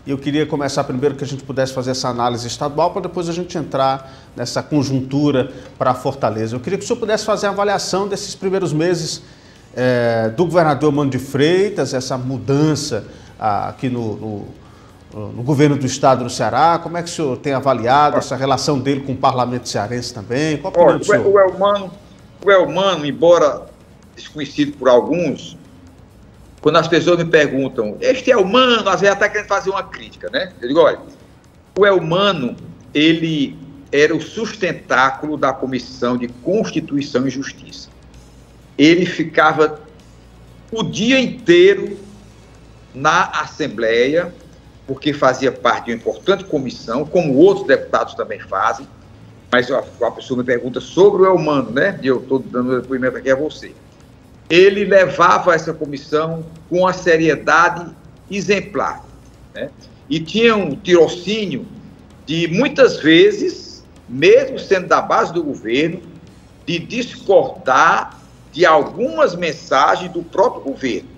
E eu queria começar primeiro que a gente pudesse fazer essa análise estadual, para depois a gente entrar nessa conjuntura para a Fortaleza. Eu queria que o senhor pudesse fazer a avaliação desses primeiros meses do governador Eumano de Freitas, essa mudança aqui no governo do estado do Ceará. Como é que o senhor tem avaliado essa relação dele com o parlamento cearense também? Qual a opinião do senhor? O Eumano, embora desconhecido por alguns, quando as pessoas me perguntam, este Eumano, às vezes até querendo fazer uma crítica, né? Eu digo, olha, o Eumano, ele era o sustentáculo da Comissão de Constituição e Justiça. Ele ficava o dia inteiro na Assembleia, porque fazia parte de uma importante comissão, como outros deputados também fazem, mas a pessoa me pergunta sobre o Eumano, né? E eu estou dando depoimento aqui a você. Ele levava essa comissão com a seriedade exemplar, né? E tinha um tirocínio de, muitas vezes, mesmo sendo da base do governo, de discordar de algumas mensagens do próprio governo.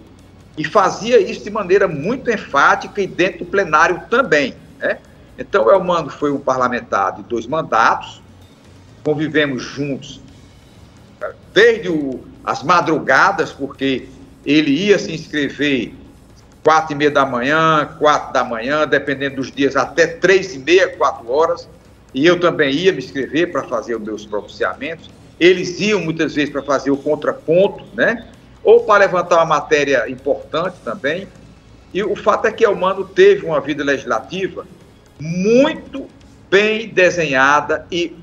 E fazia isso de maneira muito enfática e dentro do plenário também, né? Então, o Eumano foi um parlamentar de 2 mandatos, convivemos juntos desde as madrugadas, porque ele ia se inscrever 4h30 da manhã, 4 da manhã, dependendo dos dias, até 3h30, 4 horas, e eu também ia me inscrever para fazer os meus pronunciamentos. Eles iam muitas vezes para fazer o contraponto, né? Ou para levantar uma matéria importante também. E o fato é que Eumano teve uma vida legislativa muito bem desenhada e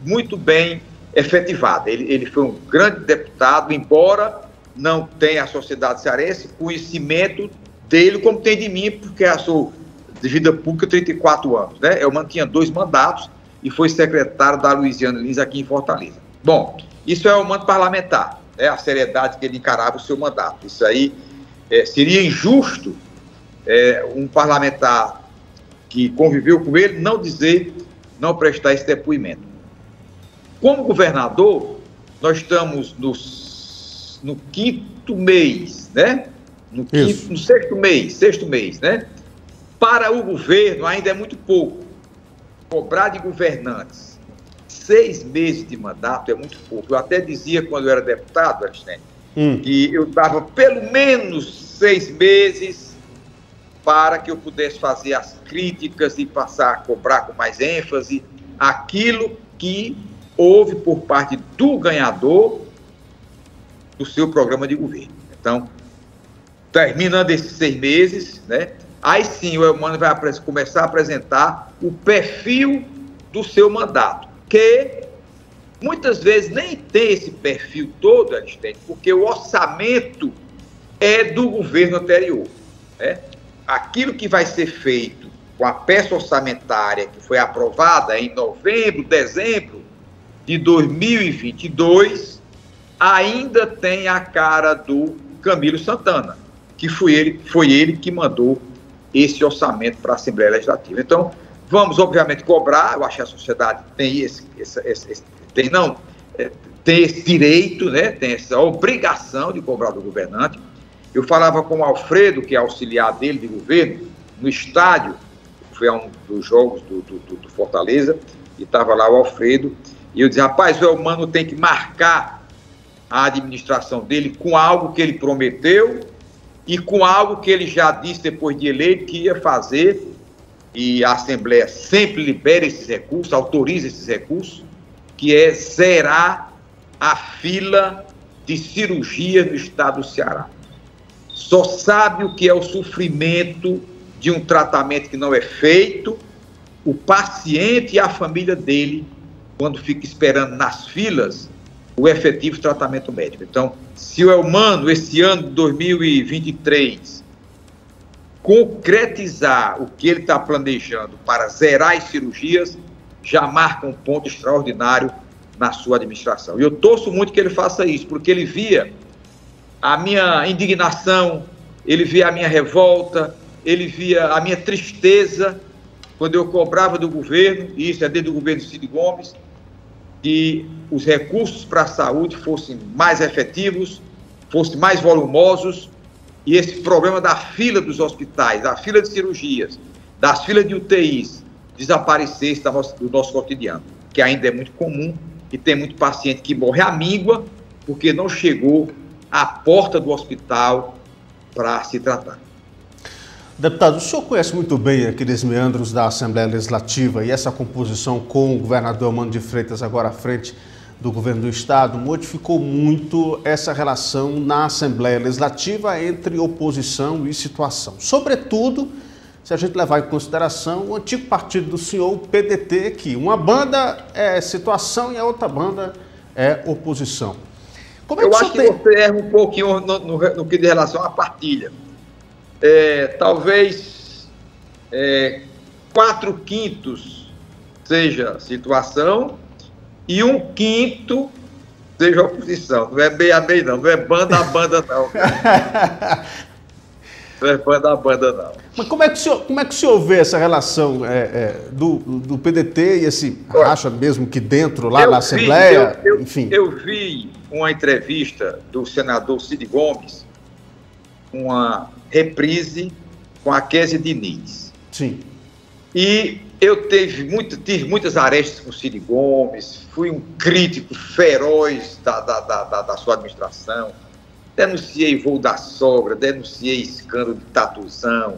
muito bem efetivada. Ele foi um grande deputado, embora não tenha a sociedade cearense conhecimento dele como tem de mim, porque eu sou de vida pública 34 anos, né? Eumano tinha 2 mandatos e foi secretário da Luiziana Lins aqui em Fortaleza. Bom, isso é o mandato parlamentar, né? A seriedade que ele encarava o seu mandato. Isso aí seria injusto um parlamentar que conviveu com ele não prestar esse depoimento. Como governador, nós estamos no 5º mês, né? No 6º mês, né? Para o governo ainda é muito pouco. Cobrar de governantes 6 meses de mandato é muito pouco. Eu até dizia quando eu era deputado, Alexandre, que eu dava pelo menos 6 meses para que eu pudesse fazer as críticas e passar a cobrar com mais ênfase aquilo que houve por parte do ganhador do seu programa de governo. Então, terminando esses 6 meses, né, aí sim o Eumano vai começar a apresentar o perfil do seu mandato, que muitas vezes nem tem esse perfil todo, Alexandre, porque o orçamento é do governo anterior, né? Aquilo que vai ser feito com a peça orçamentária que foi aprovada em novembro, dezembro de 2022, ainda tem a cara do Camilo Santana, que foi ele que mandou esse orçamento para a Assembleia Legislativa. Então, vamos, obviamente, cobrar. Eu acho que a sociedade tem tem esse direito, né? Tem essa obrigação de cobrar do governante. Eu falava com o Alfredo, que é auxiliar dele de governo, no estádio, foi a um dos jogos do Fortaleza, e estava lá o Alfredo, e eu dizia, rapaz, o Eumano tem que marcar a administração dele com algo que ele prometeu e com algo que ele já disse depois de eleito que ia fazer, e a Assembleia sempre libera esses recursos, autoriza esses recursos, que é zerar a fila de cirurgia no estado do Ceará. Só sabe o que é o sofrimento de um tratamento que não é feito o paciente e a família dele quando fica esperando nas filas o efetivo tratamento médico. Então, se o Eumano, esse ano de 2023, concretizar o que ele está planejando para zerar as cirurgias, já marca um ponto extraordinário na sua administração. E eu torço muito que ele faça isso, porque ele via a minha indignação, ele via a minha revolta, ele via a minha tristeza quando eu cobrava do governo, e isso é desde o governo de Cid Gomes, que os recursos para a saúde fossem mais efetivos, fossem mais volumosos, e esse problema da fila dos hospitais, da fila de cirurgias, das filas de UTIs desaparecesse do nosso cotidiano, que ainda é muito comum e tem muito paciente que morre à míngua porque não chegou à porta do hospital para se tratar. Deputado, o senhor conhece muito bem aqueles meandros da Assembleia Legislativa e essa composição com o governador Eumano de Freitas agora à frente do governo do Estado modificou muito essa relação na Assembleia Legislativa entre oposição e situação. Sobretudo, se a gente levar em consideração o antigo partido do senhor, o PDT, que uma banda é situação e a outra banda é oposição. Como é que eu acho que você erra um pouquinho no que diz relação à partilha. Talvez 4/5 seja situação e 1/5 seja oposição. Não é bem a bem, não. Não é banda a banda, não. Não é banda a banda, não. Mas como é que o senhor vê essa relação do PDT e esse racha mesmo que dentro, lá na Assembleia, enfim? Eu vi uma entrevista do senador Cid Gomes, uma reprise com a Kézia Diniz. Sim. E eu tive muitas arestas com o Cid Gomes, fui um crítico feroz da sua administração, denunciei voo da sogra, denunciei escândalo de tatuzão,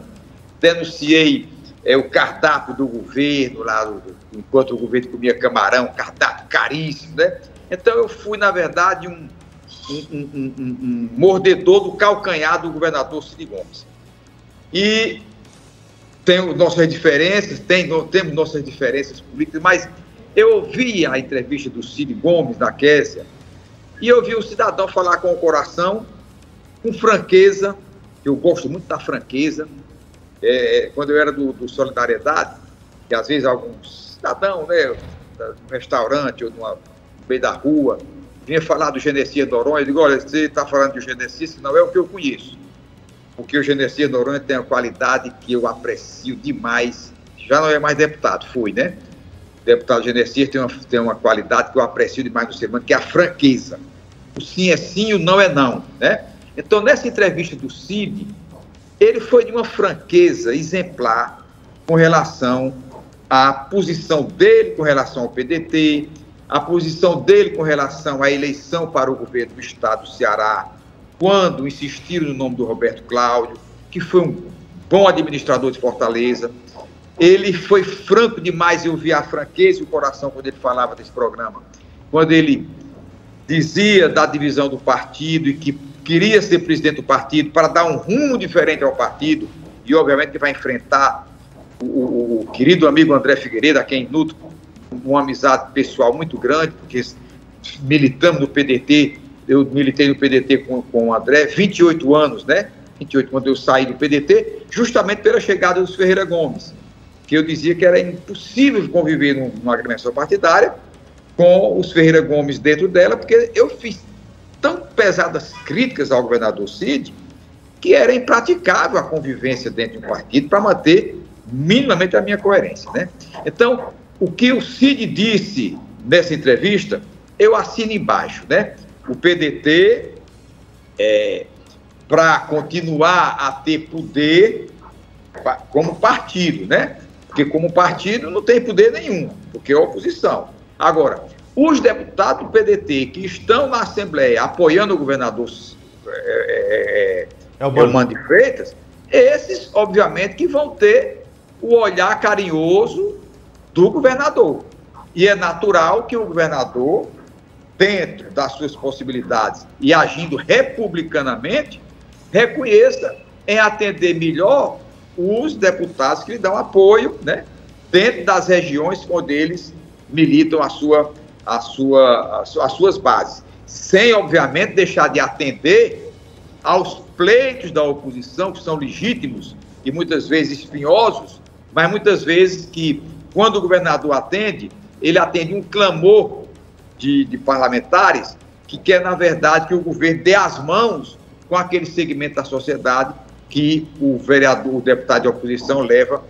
denunciei o cardápio do governo, lá enquanto o governo comia camarão, cardápio caríssimo, né? Então eu fui, na verdade, um mordedor do calcanhar do governador Cid Gomes. E temos nossas diferenças, temos nossas diferenças políticas, mas eu ouvi a entrevista do Cid Gomes, da Kézia, e eu vi o cidadão falar com o coração, com franqueza, que eu gosto muito da franqueza. Quando eu era do Solidariedade, que às vezes alguns cidadãos, né, no restaurante ou no meio da rua, vinha falar do Genesias Noronha, eu digo, olha, você está falando de Genesias, que não é o que eu conheço. Porque o Genesias Noronha tem uma qualidade que eu aprecio demais, já não é mais deputado, fui, né? O deputado Genesias tem uma qualidade que eu aprecio demais no ser humano, que é a franqueza. O sim é sim, o não é não, né? Então, nessa entrevista do Cid, ele foi de uma franqueza exemplar com relação à posição dele com relação ao PDT, a posição dele com relação à eleição para o governo do Estado do Ceará, quando insistiram no nome do Roberto Cláudio, que foi um bom administrador de Fortaleza. Ele foi franco demais, eu vi a franqueza e o coração quando ele falava desse programa. Quando ele dizia da divisão do partido e que queria ser presidente do partido para dar um rumo diferente ao partido, e obviamente que vai enfrentar o querido amigo André Figueiredo, a quem nutro uma amizade pessoal muito grande, porque militamos no PDT, eu militei no PDT com o André, 28 anos, né? 28 quando eu saí do PDT, justamente pela chegada dos Ferreira Gomes, que eu dizia que era impossível conviver numa agremiação partidária com os Ferreira Gomes dentro dela, porque eu fiz tão pesadas críticas ao governador Cid, que era impraticável a convivência dentro de um partido para manter minimamente a minha coerência, né? Então, o que o Cid disse nessa entrevista, eu assino embaixo, né? O PDT, para continuar a ter poder como partido, né? Porque como partido não tem poder nenhum, porque é oposição. Agora, os deputados do PDT que estão na Assembleia apoiando o governador Eumano de Freitas, esses, obviamente, que vão ter o olhar carinhoso do governador. E é natural que o governador, dentro das suas possibilidades e agindo republicanamente, reconheça em atender melhor os deputados que lhe dão apoio, né, dentro das regiões onde eles militam as suas bases, sem, obviamente, deixar de atender aos pleitos da oposição, que são legítimos e muitas vezes espinhosos, mas muitas vezes que, quando o governador atende, ele atende um clamor de parlamentares que quer, na verdade, que o governo dê as mãos com aquele segmento da sociedade que o vereador, o deputado de oposição leva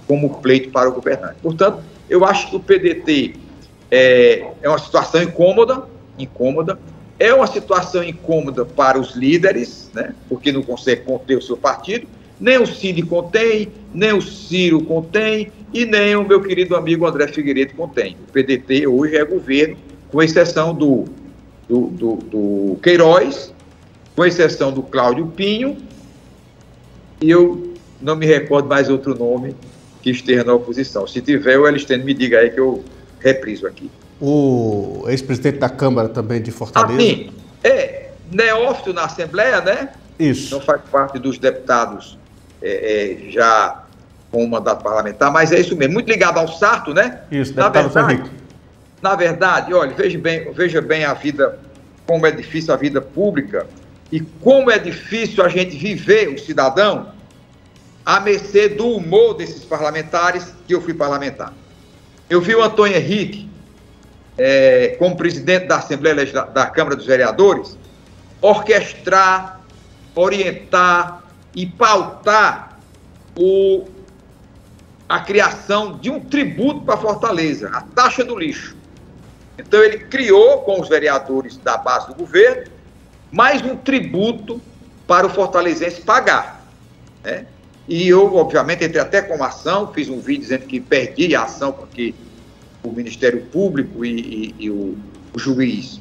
como pleito para o governante. Portanto, eu acho que o PDT é uma situação incômoda, é uma situação incômoda para os líderes, né, porque não consegue conter o seu partido, Nem o Cid contém, nem o Ciro contém e nem o meu querido amigo André Figueiredo contém. O PDT hoje é governo, com exceção do Queiroz, com exceção do Cláudio Pinho, e eu não me recordo mais outro nome que esteja na oposição. Se tiver, o Elistênio me diga aí que eu repriso aqui. O ex-presidente da Câmara também de Fortaleza. Sim, neófito na Assembleia, né? Isso. Não faz parte dos deputados já com o mandato parlamentar, mas é isso mesmo, muito ligado ao Sarto, né? Isso, deputado Henrique. Na verdade, olha, veja bem a vida, como é difícil a vida pública e como é difícil a gente viver o cidadão à mercê do humor desses parlamentares, que eu fui parlamentar. Eu vi o Antônio Henrique, como presidente da Assembleia da Câmara dos Vereadores, orquestrar, orientar e pautar a criação de um tributo para Fortaleza, a taxa do lixo. Então ele criou, com os vereadores da base do governo, mais um tributo para o fortalezense pagar, né? E eu, obviamente, entrei até com uma ação, fiz um vídeo dizendo que perdi a ação porque o Ministério Público e o juiz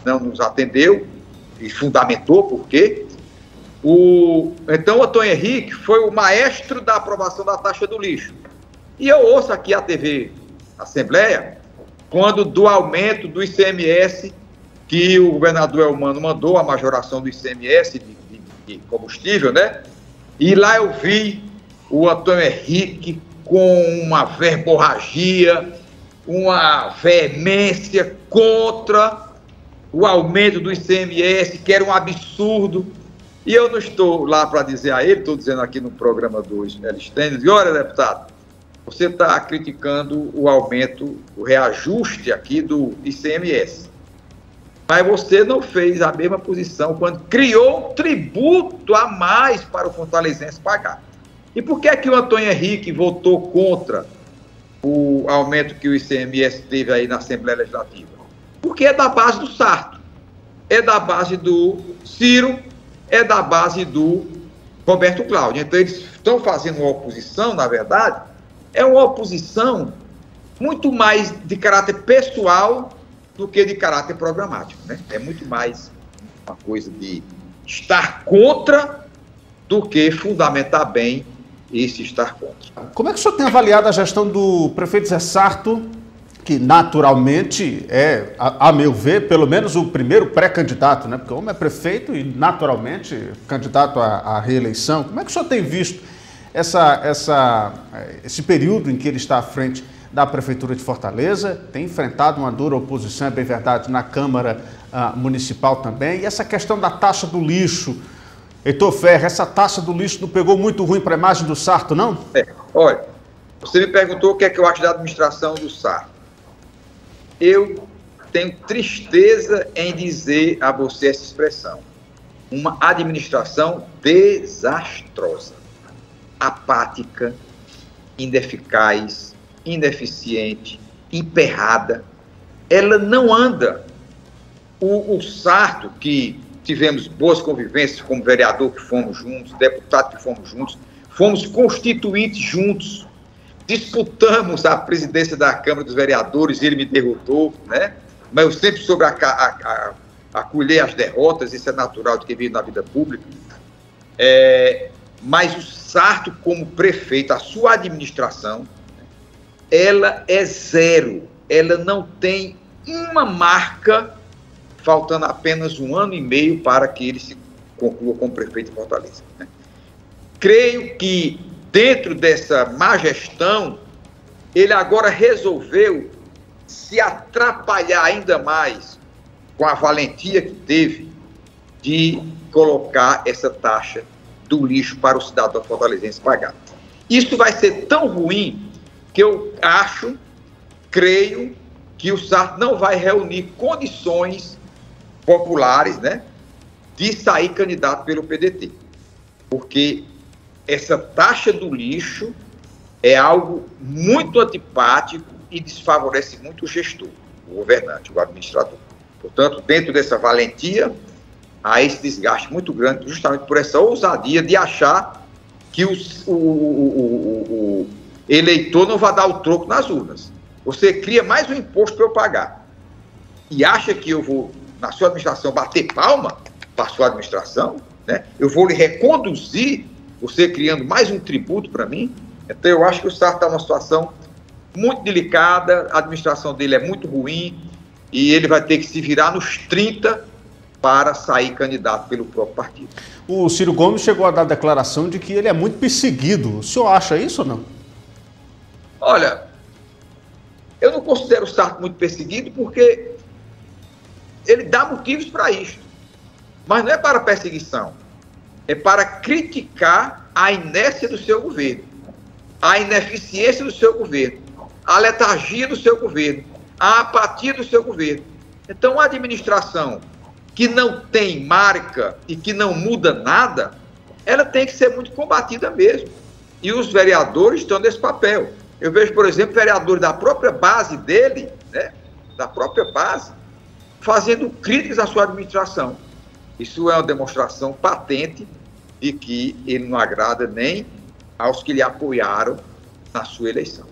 não nos atendeu e fundamentou por quê. Então, o Antônio Henrique foi o maestro da aprovação da taxa do lixo. E eu ouço aqui a TV Assembleia, quando do aumento do ICMS, que o governador Elmano mandou, a majoração do ICMS de combustível, né? E lá eu vi o Antônio Henrique com uma verborragia, uma veemência contra o aumento do ICMS, que era um absurdo. E eu não estou lá para dizer a ele, estou dizendo aqui no programa do Elistênio, digo, olha, deputado, você está criticando o aumento, o reajuste aqui do ICMS. Mas você não fez a mesma posição quando criou um tributo a mais para o fortalezense pagar. E por que é que o Antônio Henrique votou contra o aumento que o ICMS teve aí na Assembleia Legislativa? Porque é da base do Sarto, é da base do Ciro, é da base do Roberto Cláudio. Então eles estão fazendo uma oposição, na verdade, é uma oposição muito mais de caráter pessoal do que de caráter programático, né? É muito mais uma coisa de estar contra do que fundamentar bem esse estar contra. Como é que o senhor tem avaliado a gestão do prefeito Zé Sarto, que naturalmente é, a meu ver, pelo menos o primeiro pré-candidato, né? Porque o homem é prefeito e naturalmente candidato à reeleição. Como é que o senhor tem visto esse período em que ele está à frente da Prefeitura de Fortaleza, tem enfrentado uma dura oposição, é bem verdade, na Câmara Municipal também, e essa questão da taxa do lixo, Heitor Ferrer, essa taxa do lixo não pegou muito ruim para a imagem do Sarto, não? Olha, você me perguntou o que é que eu acho da administração do Sarto. Eu tenho tristeza em dizer a você essa expressão, uma administração desastrosa, apática, ineficaz, ineficiente, emperrada, ela não anda. O Sarto, que tivemos boas convivências como vereador que fomos juntos, deputado que fomos juntos, fomos constituintes juntos, disputamos a presidência da Câmara dos Vereadores, ele me derrotou, né? Mas eu sempre soube acolher as derrotas, isso é natural de quem vive na vida pública. Mas o Sarto, como prefeito, a sua administração, ela é zero, ela não tem uma marca, faltando apenas 1 ano e meio para que ele se conclua como prefeito de Fortaleza, né? Creio que dentro dessa má gestão, ele agora resolveu se atrapalhar ainda mais com a valentia que teve de colocar essa taxa do lixo para o cidadão fortalezense pagar. Isso vai ser tão ruim que eu creio que o Sarto não vai reunir condições populares, né, de sair candidato pelo PDT. Porque essa taxa do lixo é algo muito antipático e desfavorece muito o gestor, o governante, o administrador. Portanto, dentro dessa valentia, há esse desgaste muito grande, justamente por essa ousadia de achar que o eleitor não vai dar o troco nas urnas. Você cria mais um imposto para eu pagar. E acha que eu vou, na sua administração, bater palma para a sua administração? Né? Eu vou lhe reconduzir, você criando mais um tributo para mim? Então, eu acho que o Sarto está numa situação muito delicada, a administração dele é muito ruim e ele vai ter que se virar nos 30 para sair candidato pelo próprio partido. O Ciro Gomes chegou a dar declaração de que ele é muito perseguido. O senhor acha isso ou não? Olha, eu não considero o Sarto muito perseguido porque ele dá motivos para isso. Mas não é para perseguição, é para criticar a inércia do seu governo, a ineficiência do seu governo, a letargia do seu governo, a apatia do seu governo. Então, a administração que não tem marca e que não muda nada, ela tem que ser muito combatida mesmo. E os vereadores estão nesse papel. Eu vejo, por exemplo, vereadores da própria base dele, né, da própria base, fazendo críticas à sua administração. Isso é uma demonstração patente de que ele não agrada nem aos que lhe apoiaram na sua eleição.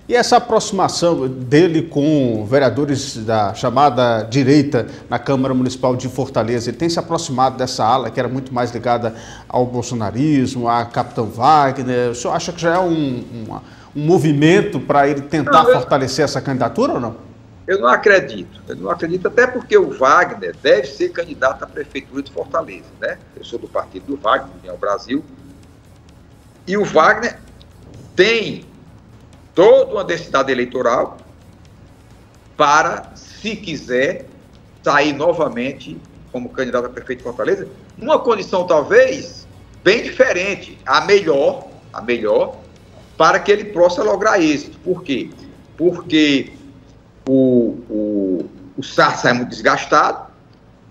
E essa aproximação dele com vereadores da chamada direita na Câmara Municipal de Fortaleza, ele tem se aproximado dessa ala que era muito mais ligada ao bolsonarismo, a Capitão Wagner. O senhor acha que já é um movimento para ele tentar fortalecer essa candidatura ou não? Eu não acredito até porque o Wagner deve ser candidato à Prefeitura de Fortaleza, né? Eu sou do partido do Wagner, União Brasil, e o Wagner tem toda uma densidade eleitoral para, se quiser, sair novamente como candidato a prefeito de Fortaleza, numa condição talvez bem diferente, a melhor, para que ele possa lograr êxito. Por quê? Porque o Sarto é muito desgastado,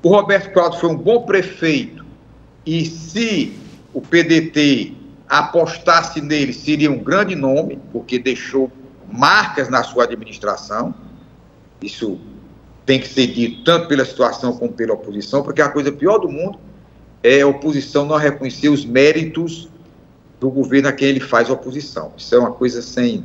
o Roberto Cláudio foi um bom prefeito, e se o PDT apostasse nele, seria um grande nome, porque deixou marcas na sua administração. Isso tem que ser dito tanto pela situação como pela oposição, porque a coisa pior do mundo é a oposição não reconhecer os méritos do governo a quem ele faz oposição. Isso é uma coisa sem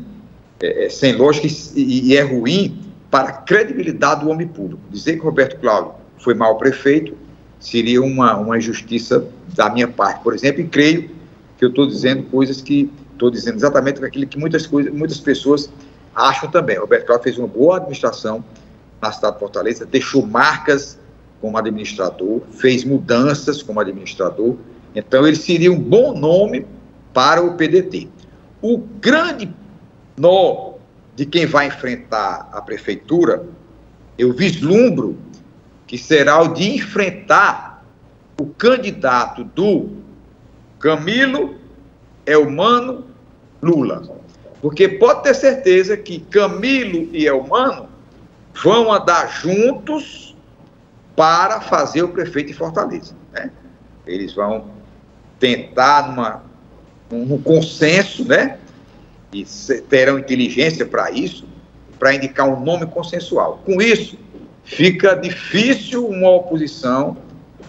lógica e é ruim para a credibilidade do homem público. Dizer que Roberto Cláudio foi mau prefeito seria uma injustiça da minha parte, por exemplo, e creio que eu estou dizendo coisas que estou dizendo exatamente aquilo que muitas pessoas acham também. Roberto Cláudio fez uma boa administração na cidade de Fortaleza, deixou marcas como administrador, fez mudanças como administrador, então ele seria um bom nome para o PDT. O grande nó de quem vai enfrentar a prefeitura, eu vislumbro que será o de enfrentar o candidato do Camilo, Eumano, Lula. Porque pode ter certeza que Camilo e Eumano vão andar juntos para fazer o prefeito de Fortaleza, né? Eles vão tentar num consenso, né? E terão inteligência para isso, para indicar um nome consensual. Com isso, fica difícil uma oposição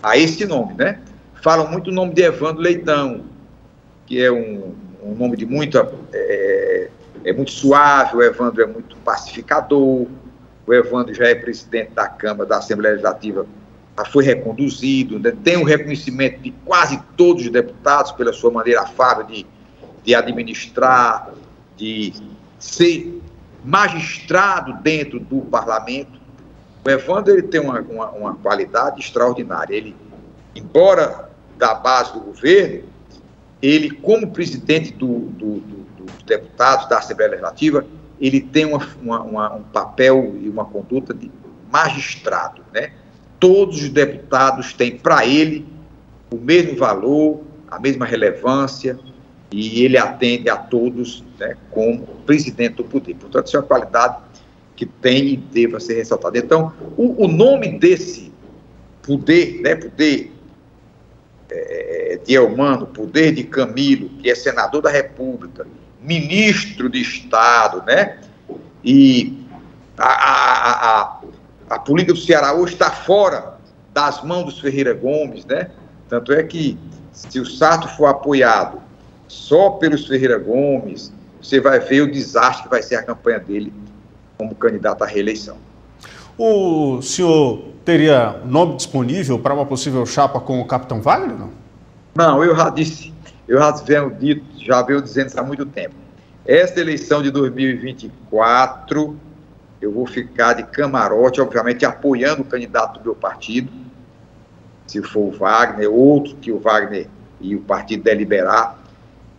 a esse nome, né? Falam muito o nome de Evandro Leitão, que é um nome de muito suave. O Evandro é muito pacificador, o Evandro já é presidente da Câmara, da Assembleia Legislativa, já foi reconduzido, né? Tem o reconhecimento de quase todos os deputados pela sua maneira afável de administrar, de ser magistrado dentro do parlamento. O Evandro ele tem uma qualidade extraordinária. Ele, embora da base do governo, ele, como presidente dos deputados da Assembleia Legislativa, ele tem um papel e uma conduta de magistrado, né? Todos os deputados têm para ele o mesmo valor, a mesma relevância, e ele atende a todos, né, como presidente do poder. Portanto, isso é uma qualidade que tem e deva ser ressaltada. Então, o nome desse poder, né, poder de Eumano, poder de Camilo, que é senador da República, ministro de Estado, né? E a política do Ceará hoje está fora das mãos dos Ferreira Gomes, né? Tanto é que Se o Sarto for apoiado só pelos Ferreira Gomes, você vai ver o desastre que vai ser a campanha dele como candidato à reeleição. O senhor teria nome disponível para uma possível chapa com o Capitão Wagner, não? Não, eu já disse, já venho dizendo isso há muito tempo. Esta eleição de 2024, eu vou ficar de camarote, obviamente apoiando o candidato do meu partido, se for o Wagner, outro que o Wagner e o partido deliberar.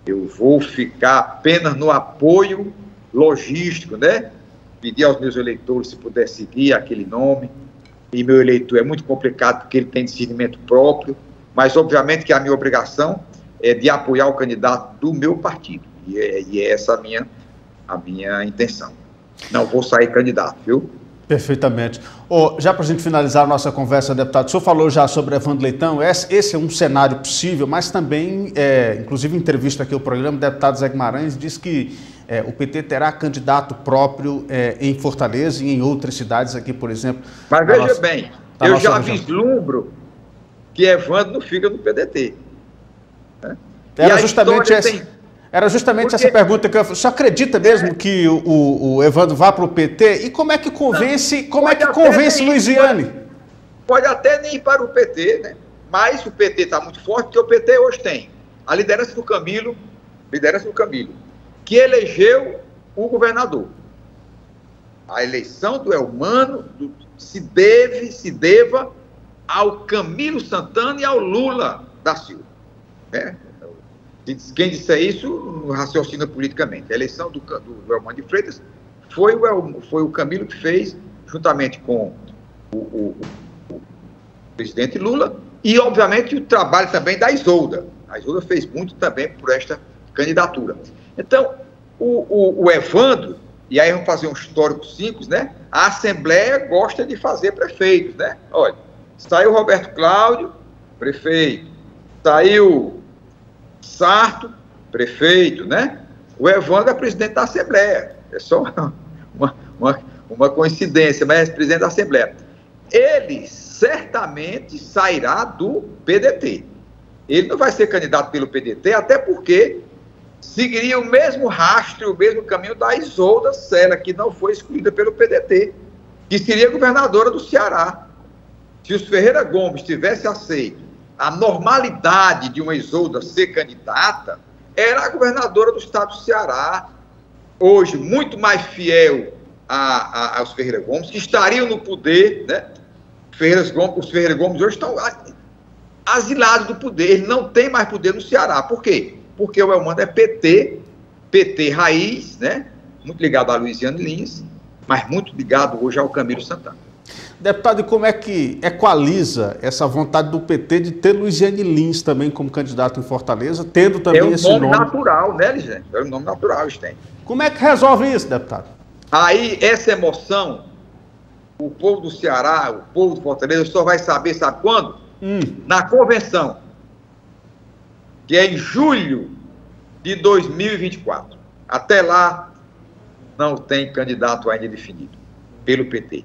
Eu vou ficar apenas no apoio logístico, né? Pedir aos meus eleitores se puder seguir aquele nome. E meu eleitor é muito complicado porque ele tem discernimento próprio, mas obviamente que a minha obrigação é de apoiar o candidato do meu partido. E é essa a minha intenção. Não vou sair candidato, viu? Perfeitamente. Já para a gente finalizar a nossa conversa, deputado, o senhor falou já sobre Evandro Leitão, esse é um cenário possível, mas também, inclusive em entrevista aqui ao programa, o deputado Zé Guimarães disse que o PT terá candidato próprio em Fortaleza e em outras cidades aqui, por exemplo. Mas veja bem, eu já vislumbro que Evandro não fica no PDT. Né? Era justamente essa pergunta que eu fiz. Você acredita mesmo que o Evandro vá para o PT? E como é que convence, Luiziane? Pode até nem ir para o PT, né? Mas o PT está muito forte, porque o PT hoje tem a liderança do Camilo, que elegeu o governador. A eleição do Elmano se deva ao Camilo Santana e ao Lula da Silva. Né? Quem disser isso raciocina politicamente. A eleição do Elmano de Freitas foi o Camilo que fez, juntamente com o presidente Lula, e, obviamente, o trabalho também da Isolda. A Isolda fez muito também por esta candidatura. Então, o Evandro, e aí vamos fazer um histórico simples, né? A Assembleia gosta de fazer prefeitos, né? Olha, saiu Roberto Cláudio, prefeito. Saiu Sarto, prefeito, né? O Evandro é presidente da Assembleia. É só uma coincidência, mas é presidente da Assembleia. Ele certamente sairá do PDT. Ele não vai ser candidato pelo PDT, até porque seguiria o mesmo rastro, o mesmo caminho da Isolda Sela, que não foi escolhida pelo PDT, que seria governadora do Ceará. Se os Ferreira Gomes tivesse aceito a normalidade de uma Isolda ser candidata, era a governadora do estado do Ceará, hoje muito mais fiel aos Ferreira Gomes, que estariam no poder, né? Os Ferreira Gomes hoje estão asilados do poder, ele não tem mais poder no Ceará. Por quê? Porque o Elmano é PT raiz, né? Muito ligado a Luiziane Lins, mas muito ligado hoje ao Camilo Santana. Deputado, e como é que equaliza essa vontade do PT de ter Luiziane Lins também como candidato em Fortaleza, tendo também esse nome? É um nome natural, né, Ligiane? É um nome natural, eles têm. Como é que resolve isso, deputado? Aí, essa emoção, o povo do Ceará, o povo de Fortaleza, só vai saber, sabe quando? Na convenção, que é em julho de 2024. Até lá, não tem candidato ainda definido pelo PT.